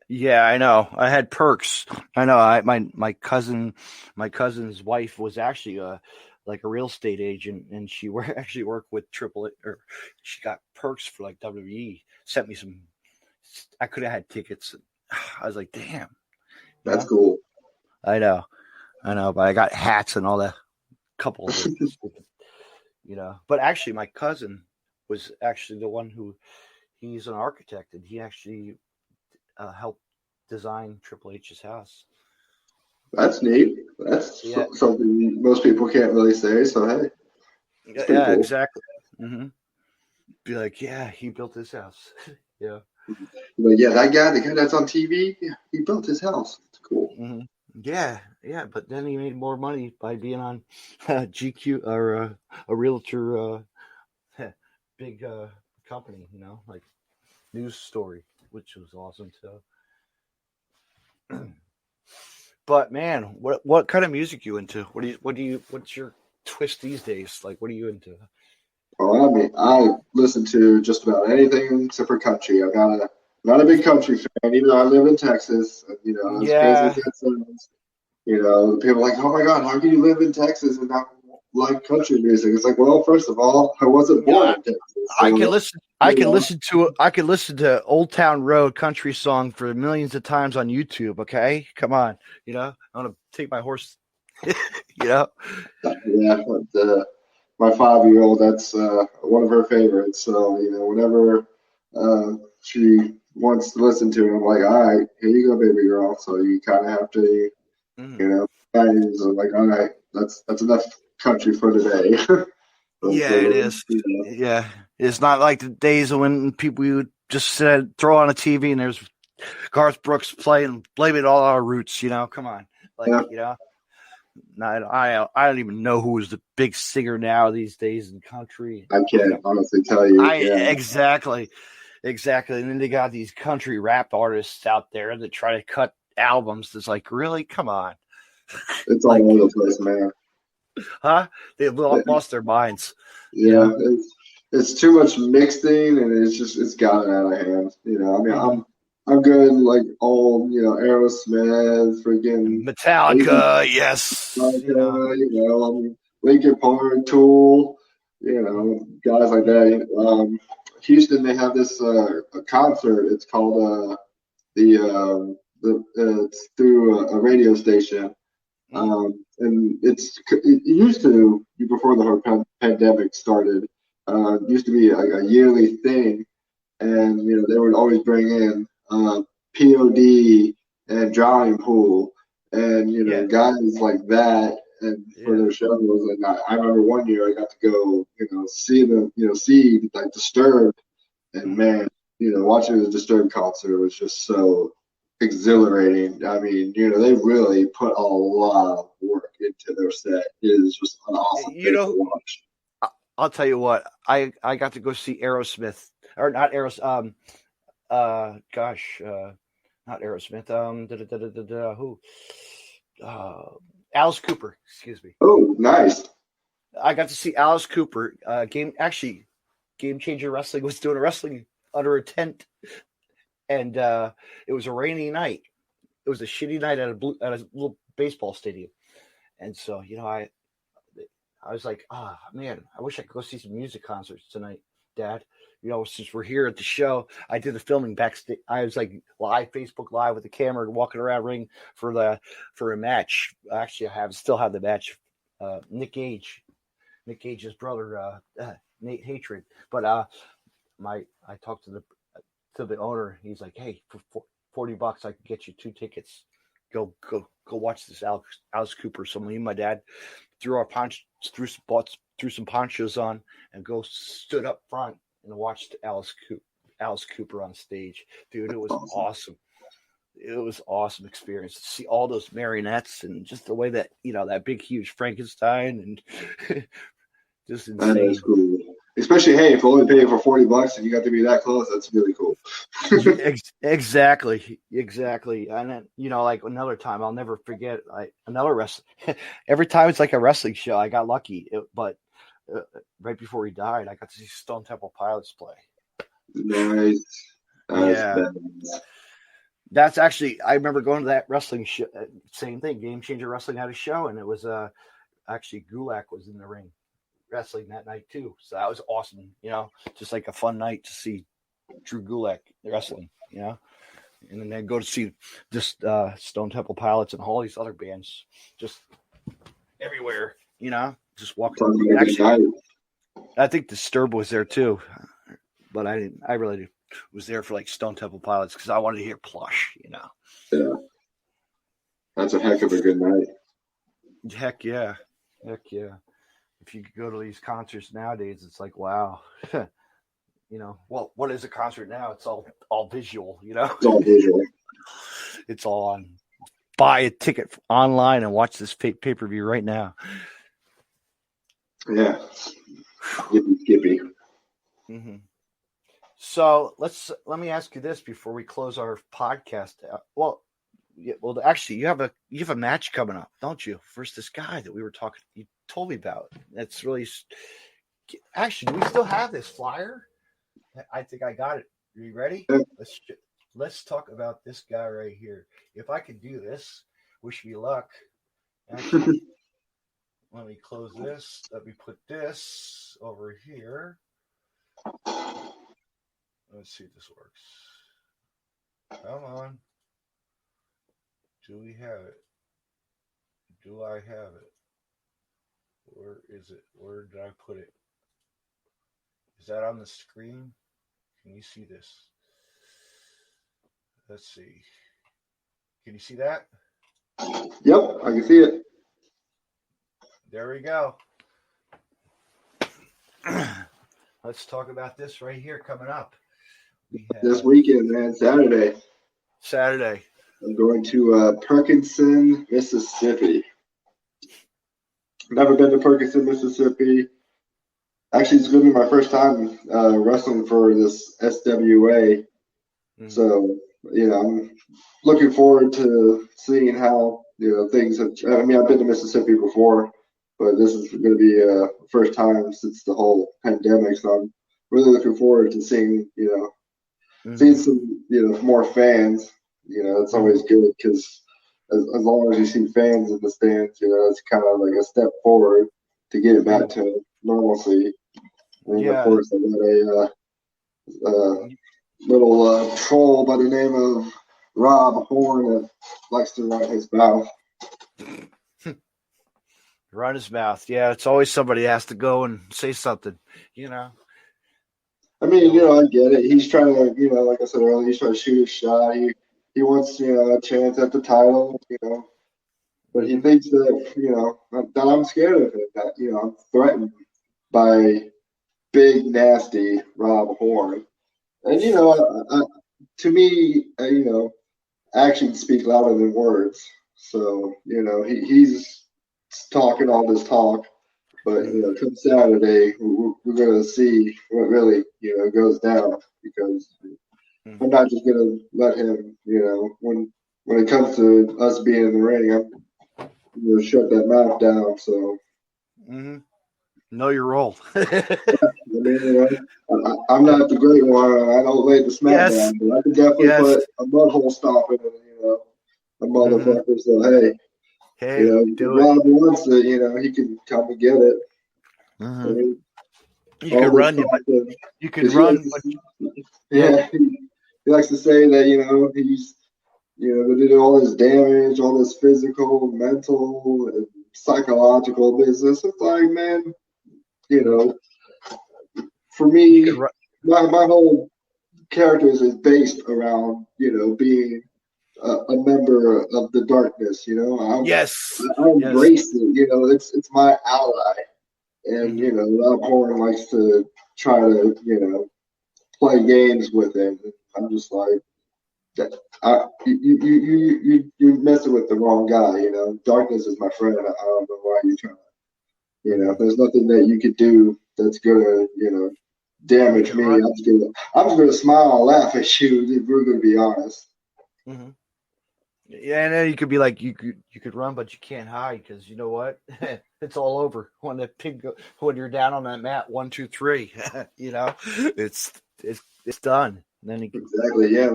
Yeah, I know. I had perks. I know. My cousin's wife was actually like a real estate agent, and she actually worked with Triple H, or she got perks for like WWE. Sent me some. I could have had tickets. I was like, damn. That's cool. I know, but I got hats and all that. Couple of it, But actually, my cousin was actually the one who. He's an architect, and he actually helped design Triple H's house. That's neat. That's something most people can't really say. So hey, yeah, cool. Exactly. Mm-hmm. Be like, yeah, he built his house. Yeah. But yeah, that guy, the guy that's on TV, yeah, he built his house. It's cool. Mm-hmm. Yeah. But then he made more money by being on GQ or a realtor, big company. Like news story, which was awesome too. But man, what kind of music you into? What's your twist these days? Like, what are you into? Oh, I mean, I listen to just about anything except for country. I'm not a big country fan, even though I live in Texas. And, as crazy as that sounds, people are like, oh my God, how can you live in Texas and not like country music? It's like, well, first of all, I wasn't born in Texas. So, I can listen to Old Town Road country song for millions of times on YouTube. Okay, come on, I'm gonna take my horse. Yeah, but, my 5-year-old, that's one of her favorites. So whenever she wants to listen to it, I'm like, all right, here you go, baby girl. So you kind of have to, guys are like, all right, that's enough country for today. Yeah, it is. Yeah, it's not like the days when people would just throw on a TV and there's Garth Brooks playing, blame it all on our roots. Come on, I don't even know who is the big singer now these days in country. I can't honestly tell you. Exactly. And then they got these country rap artists out there that try to cut albums. It's like, really? Come on. It's all over the place, man. Huh? They've lost their minds. Yeah, it's too much mixing, and it's gotten out of hand. I'm good, like old, Aerosmith, freaking Metallica, yes. Linkin Park, Tool, guys like that. Houston, they have this a concert. It's called it's through a radio station. And it used to be before the whole pandemic started. It used to be a yearly thing, and they would always bring in POD and Drowning Pool, and guys like that, and for their shows. And I remember one year I got to go, see them, see like Disturbed, and man, watching the Disturbed concert was just so exhilarating. I mean, they really put a lot of work into their set. It is just an awesome thing to watch. I'll tell you what, I got to go see Aerosmith, or not Aerosmith. Not Aerosmith. Who? Alice Cooper. Excuse me. Oh, nice. I got to see Alice Cooper. Game Changer Wrestling was doing a wrestling under a tent. And it was a rainy night. It was a shitty night at a little baseball stadium. And so, I was like, man, I wish I could go see some music concerts tonight, Dad. Since we're here at the show, I did the filming backstage. I was like Facebook Live with the camera, walking around ring for a match. Actually, still have the match. Nick Gage's brother, Nate Hatred. But I talked to the owner. He's like, hey, for $40 I can get you 2 tickets. Go watch this Alice Cooper. So me and my dad threw some ponchos on and stood up front and watched Alice Cooper on stage. Dude, it was awesome. It was awesome experience to see all those marionettes and just the way that that big huge Frankenstein and just insane. That is cool. Especially, hey, if you only pay for $40 and you got to be that close, that's really cool. Exactly. And then, like another time, I'll never forget, another wrestling. Every time it's like a wrestling show, I got lucky. But right before he died, I got to see Stone Temple Pilots play. Nice. That's actually, I remember going to that wrestling show. Same thing. Game Changer Wrestling had a show, and it was actually Gulak was in the ring wrestling that night too. So that was awesome. Just like a fun night to see Drew Gulak wrestling. And then they go to see just Stone Temple Pilots and all these other bands just everywhere. Just walking. Actually, I think Disturb was there too, but I didn't. I really was there for like Stone Temple Pilots because I wanted to hear Plush. Yeah, that's a heck of a good night. Heck yeah. If you could go to these concerts nowadays, it's like wow. Well, what is a concert now? It's all visual. It's all visual. It's all on. Buy a ticket online and watch this pay-per-view right now. Yeah. Skippy. Mm-hmm. So let me ask you this before we close our podcast. Actually, you have a match coming up, don't you? Versus this guy that you told me about. That's really. Actually, do we still have this flyer? I think I got it. Are you ready? Yeah. Let's talk about this guy right here. If I could do this, wish me luck. Actually, let me close this. Let me put this over here. Let's see if this works. Come on. Do we have it? Do I have it? Where is it? Where did I put it? Is that on the screen? Can you see this? Let's see. Can you see that? Yep, I can see it. There we go. Let's talk about this right here coming up. This weekend, man, Saturday. I'm going to Perkinson, Mississippi. Never been to Perkinson, Mississippi. Actually, it's going to be my first time wrestling for this SWA. Mm-hmm. So, I'm looking forward to seeing how, things have. I mean, I've been to Mississippi before, but this is going to be the first time since the whole pandemic. So I'm really looking forward to seeing, mm-hmm. seeing some, more fans. It's always good because as long as you see fans in the stands, it's kind of like a step forward to get it back to normalcy. And of course, I got a little troll by the name of Rob Horn that likes to run his mouth. Run his mouth. Yeah, it's always somebody has to go and say something, I mean, I get it. He's trying to, like I said earlier, he's trying to shoot his shot. He wants, a chance at the title, but he thinks that, that I'm scared of it, that, I'm threatened by big, nasty Rob Horn. And, to me, actions speak louder than words. So, he's talking all this talk, but, come Saturday, we're going to see what really, goes down because I'm not just going to let him, when it comes to us being in the ring, I'm going to shut that mouth down. So, know your role. I mean, I'm not the great one. I don't lay the smack down, but I can definitely put a mud hole stomp in it, a motherfucker. So, hey, Rob wants it, he can come and get it. I mean, you can run. You can run. He likes to say that, he's, they did all this damage, all this physical, mental, and psychological business. It's like, man, for me, my whole character is based around, being a member of the darkness, I embrace it, it's my ally. And, Rob Horn likes to try to, play games with him. I'm just like, you're messing with the wrong guy, Darkness is my friend. I don't know why you're trying to, if there's nothing that you could do that's gonna, damage me, I'm just gonna smile and laugh at you if we're gonna be honest. Mm-hmm. Yeah, and then you could be like, you could run, but you can't hide because you know what? It's all over when when you're down on that mat. 1, 2, 3. It's done. And then exactly, yeah.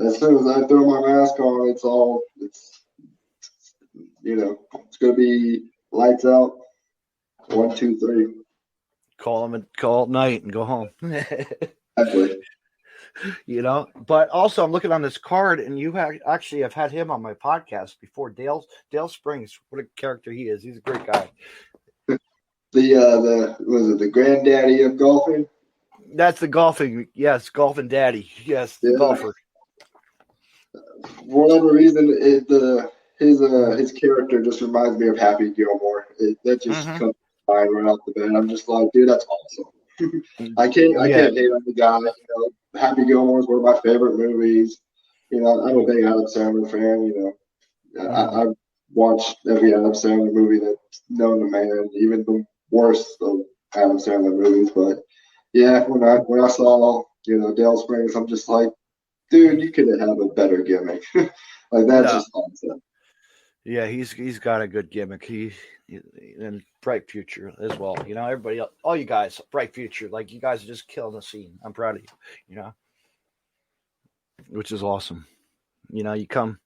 As soon as I throw my mask on, it's gonna be lights out. 1, 2, 3. Call it night and go home. Exactly. You know, but also I'm looking on this card, and you actually have had him on my podcast before. Dale Springs, what a character he is. He's a great guy. The granddaddy of golfing? That's the golfing, yes, golfing daddy, yes, the golfer. For whatever reason, his character just reminds me of Happy Gilmore. That just comes to mind right off the bat. I'm just like, dude, that's awesome. I can't hate on the guy. You know, Happy Gilmore is one of my favorite movies. You know, I'm a big Adam Sandler fan. You know, I've watched every Adam Sandler movie that's known to man, even the worst of Adam Sandler movies. But yeah, when I saw Dale Springs, I'm just like, dude, you could have a better gimmick. Like that's just awesome. Yeah, he's got a good gimmick. He and bright future as well. You know, everybody else, all you guys, bright future. Like you guys are just killing the scene. I'm proud of you. You know, which is awesome. You know, you come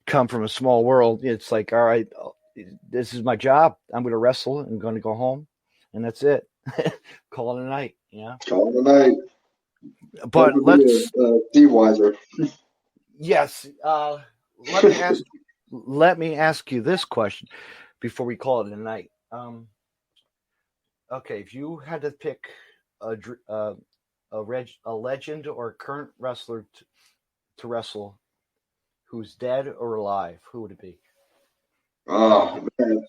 from a small world. It's like, all right, this is my job. I'm going to wrestle and going to go home, and that's it. Call it a night. You know, call it a night. But let's Steve Weiser. Yes. Let me ask you this question before we call it a night. Okay, if you had to pick a legend or a current wrestler to wrestle, who's dead or alive, who would it be? Oh man,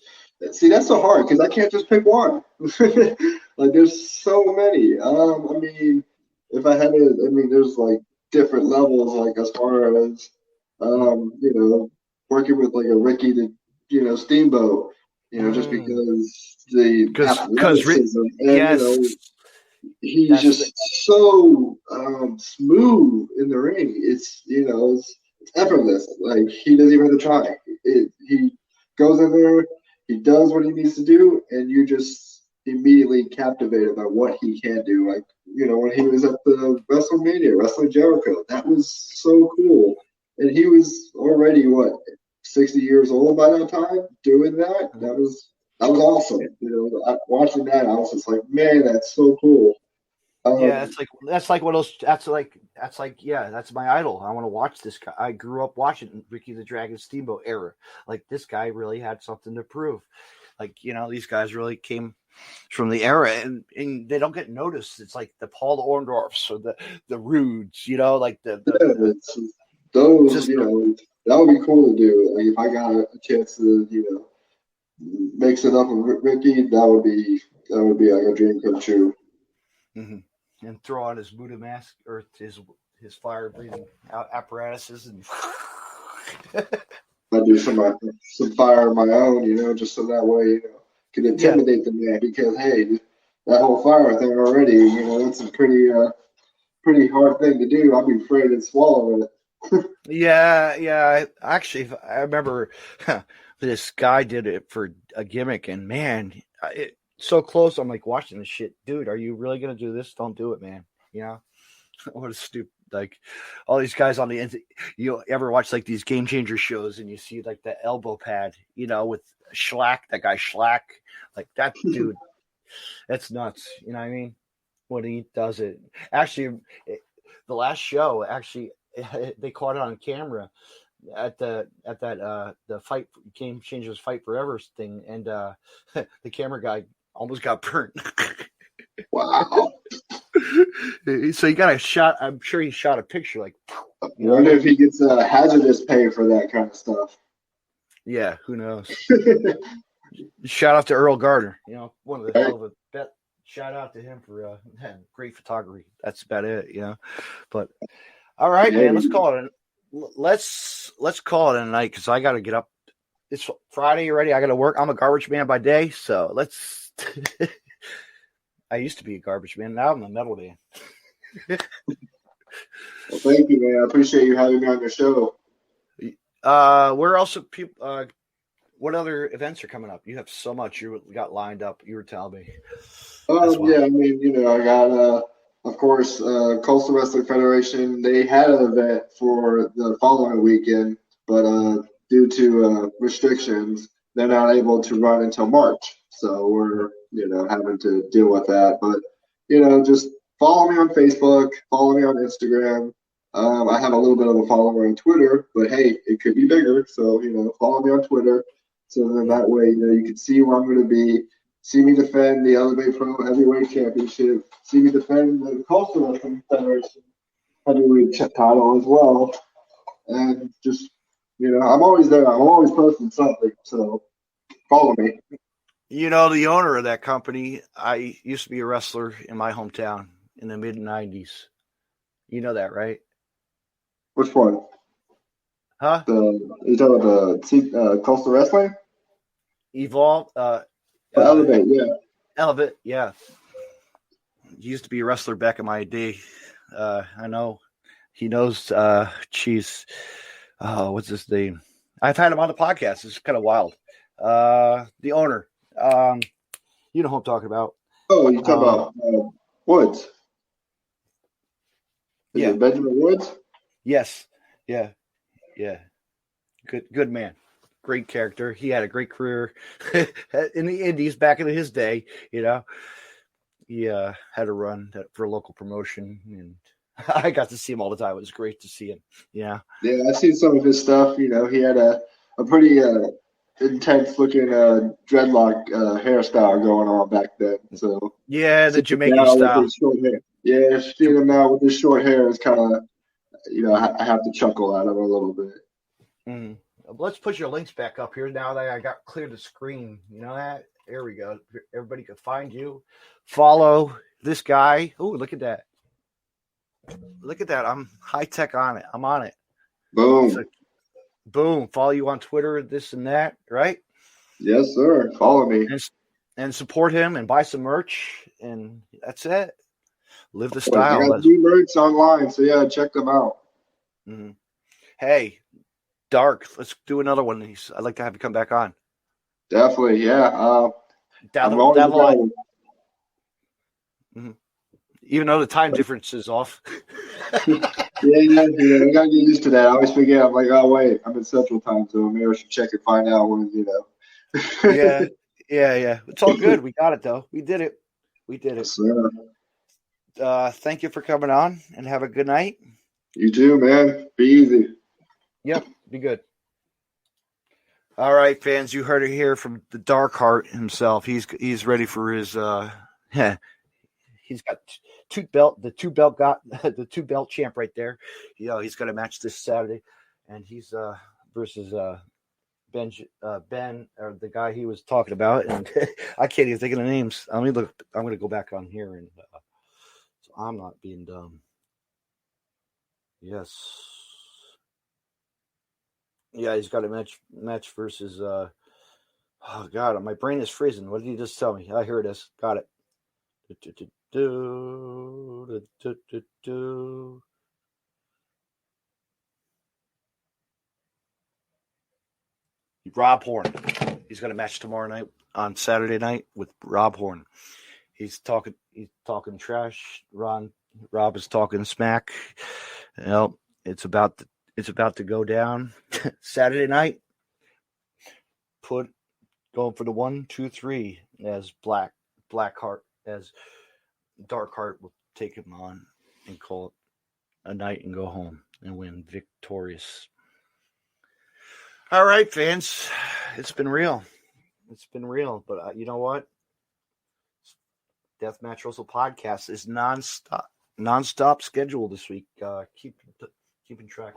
see that's so hard because I can't just pick one. Like there's so many. I mean, if I had to, I mean, there's like different levels. Like as far as working with like a Ricky to Steamboat, just because the athleticism and he's just so smooth in the ring. It's it's effortless. Like he doesn't even have to try. He goes in there, he does what he needs to do, and you just immediately captivated by what he can do. Like when he was at the WrestleMania, wrestling Jericho, that was so cool. And he was already 60 years old by that time doing that. That was awesome. Watching that, I was just like, man, that's so cool. That's like one of those. That's my idol. I want to watch this guy. I grew up watching Ricky the Dragon Steamboat era. Like this guy really had something to prove. Like these guys really came from the era, and they don't get noticed. It's like the Paul Orndorffs or the Rudes. Like those. That would be cool to do. Like if I got a chance to mix it up with Ricky, that would be like a dream come true. Mm-hmm. And throw on his Buddha mask or his fire breathing apparatuses and I do some fire of my own, just so that way can intimidate the man because hey, that whole fire thing already, it's a pretty hard thing to do. I'd be afraid to swallow it. Yeah. Actually, I remember this guy did it for a gimmick, and man, so close. I'm like watching this shit, dude. Are you really gonna do this? Don't do it, man. What a stupid. Like all these guys on the end. You ever watch like these Game Changer shows, and you see like the elbow pad, with Schlack, that guy Schlack, like that dude. That's nuts. You know what I mean? When he does it, actually, the last show, they caught it on camera at the fight Game Changers Fight Forever thing, and the camera guy almost got burnt. Wow. So he got a shot. I'm sure he shot a picture like. I wonder if he gets hazardous pay for that kind of stuff. Yeah, who knows? Shout out to Earl Gardner. One of the hell of a bet. Shout out to him for great photography. That's about it. But all right, man. Let's call it. Let's call it a night because I got to get up. It's Friday already. I got to work. I'm a garbage man by day, so let's. I used to be a garbage man. Now I'm a metal man. Well, thank you, man. I appreciate you having me on your show. Where else are people? What other events are coming up? You have so much you got lined up. You were telling me. Yeah, I mean, I got, of course, Coastal Wrestling Federation. They had an event for the following weekend, but due to restrictions, they're not able to run until March. So we're, having to deal with that. But, just follow me on Facebook, follow me on Instagram. I have a little bit of a follower on Twitter, but hey, it could be bigger. So, follow me on Twitter. So then that way, you can see where I'm going to be, see me defend the Elevate Pro Heavyweight Championship, see me defend the Coastal Wrestling Federation Heavyweight title as well. And just, I'm always there. I'm always posting something. So follow me. The owner of that company, I used to be a wrestler in my hometown in the mid-'90s. You know that, right? Which one? Huh? You talking about the Coastal Wrestling? Evolve. Elevate, yeah. Elevate, yeah. Used to be a wrestler back in my day. I know. He knows. What's his name? I've had him on the podcast. It's kind of wild. The owner. You know who I'm talking about. Oh, you talking about Woods? Is Yeah. it Benjamin Woods? Yes. Yeah. Good man. Great character. He had a great career in the Indies back in his day. He had a run for a local promotion, and I got to see him all the time. It was great to see him. Yeah, I've seen some of his stuff. He had a pretty intense looking dreadlock hairstyle going on back then. So yeah, the Jamaican now style. with his short hair. Yeah, seeing him now with his short hair is kind of, I have to chuckle at him a little bit. Mm. Let's put your links back up here now that I got cleared the screen. You know that? There we go. Everybody can find you. Follow this guy. Oh, look at that. Look at that. I'm high tech on it. I'm on it. Boom. So, boom. Follow you on Twitter, this and that, right? Yes, sir. Follow me. And support him and buy some merch. And that's it. Live the I style. got new merch online, so yeah, check them out. Mm-hmm. Hey, Dark, let's do another one. I'd like to have you come back on. Definitely, yeah. Down the line. Mm-hmm. Even though the time difference is off. Yeah, we gotta get used to that. I always forget. I'm like, oh wait, I'm in Central Time Zone. Maybe I should check and find out when. Yeah. It's all good. We got it though. We did it. Yes, sir. Thank you for coming on, and have a good night. You too, man. Be easy. Yep, be good. All right, fans, you heard it here from the Dark Heart himself. He's ready for his. He's got the two belt champ right there. He's got a match this Saturday, and he's versus Ben, or the guy he was talking about, and I can't even think of the names. Let me look. I'm going to go back on here, and so I'm not being dumb. Yes. Yeah, he's got a match versus. Oh God, my brain is freezing. What did he just tell me? Here it is. Got it. Rob Horn. He's got a match tomorrow night on Saturday night with Rob Horn. He's talking trash. Rob is talking smack. It's about to go down Saturday night. Going for the 1, 2, 3 as Blackheart, as Darkheart will take him on and call it a night and go home and win victorious. All right, fans, it's been real. But you know what? Deathmatch Russell podcast is non-stop schedule this week. Keeping track.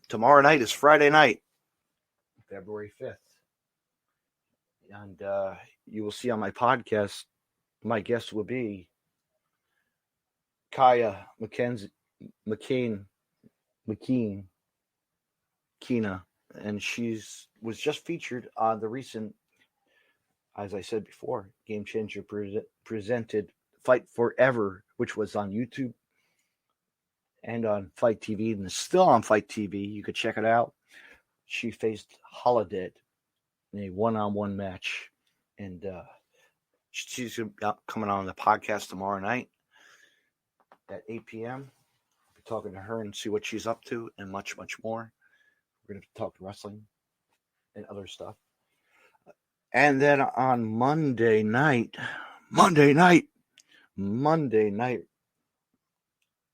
Tomorrow night is Friday night, February 5th. And you will see on my podcast, my guest will be Kaya McKeena, and was just featured on the recent, as I said before, Game Changer presented Fight Forever, which was on YouTube and on Fight TV, and is still on Fight TV. You could check it out. She faced Holodead in a one-on-one match, and she's coming on the podcast tomorrow night at 8 p.m. I'll be talking to her and see what she's up to and much, much more. We're going to talk wrestling. and other stuff. And then on Monday night,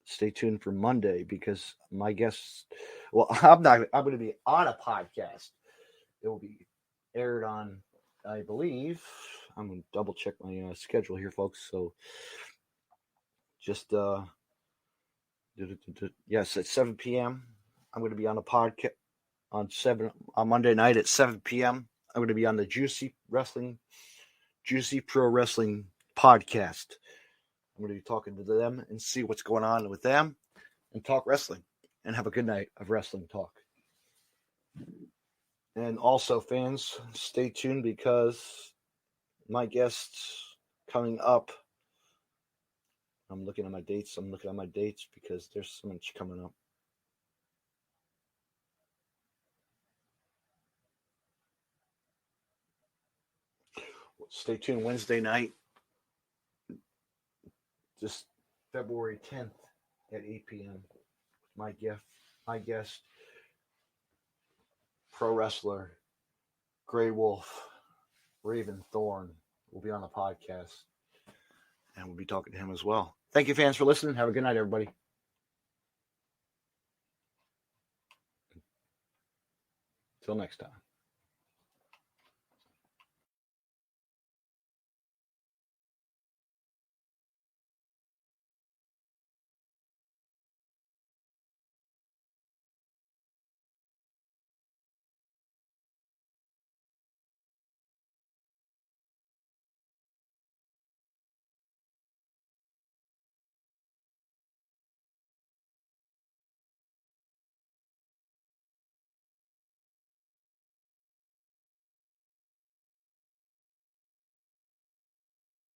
stay tuned for Monday because my guests, I'm going to be on a podcast. It will be aired on, I believe, I'm going to double check my schedule here, folks. So just, yes, at 7 p.m. I'm going to be on a podcast on Monday night at 7 p.m. I'm going to be on the Juicy Pro Wrestling podcast. I'm going to be talking to them and see what's going on with them and talk wrestling and have a good night of wrestling talk. And also, fans, stay tuned because my guests coming up. I'm looking at my dates because there's so much coming up. Stay tuned Wednesday night, just February 10th at 8 p.m. My guest, pro wrestler, Grey Wolf, Raven Thorne will be on the podcast, and we'll be talking to him as well. Thank you, fans, for listening. Have a good night, everybody. Until next time.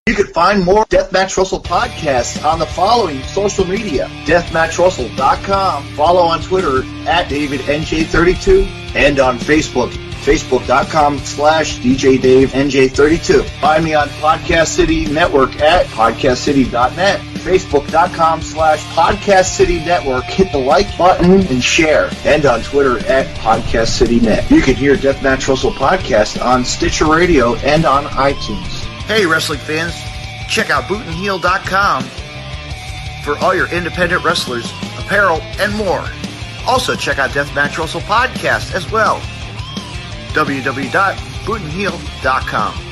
You can find more Deathmatch Russell podcasts on the following social media: DeathmatchRussell.com, follow on Twitter at DavidNJ32, and on Facebook, Facebook.com/DJDaveNJ32. Find me on Podcast City Network at PodcastCity.net, Facebook.com/Podcast City Network. Hit the like button and share, and on Twitter at PodcastCityNet. You can hear Deathmatch Russell podcast on Stitcher Radio and on iTunes. Hey, wrestling fans, check out BootandHeel.com for all your independent wrestlers, apparel, and more. Also, check out Deathmatch Russell Podcast as well. www.bootandheel.com.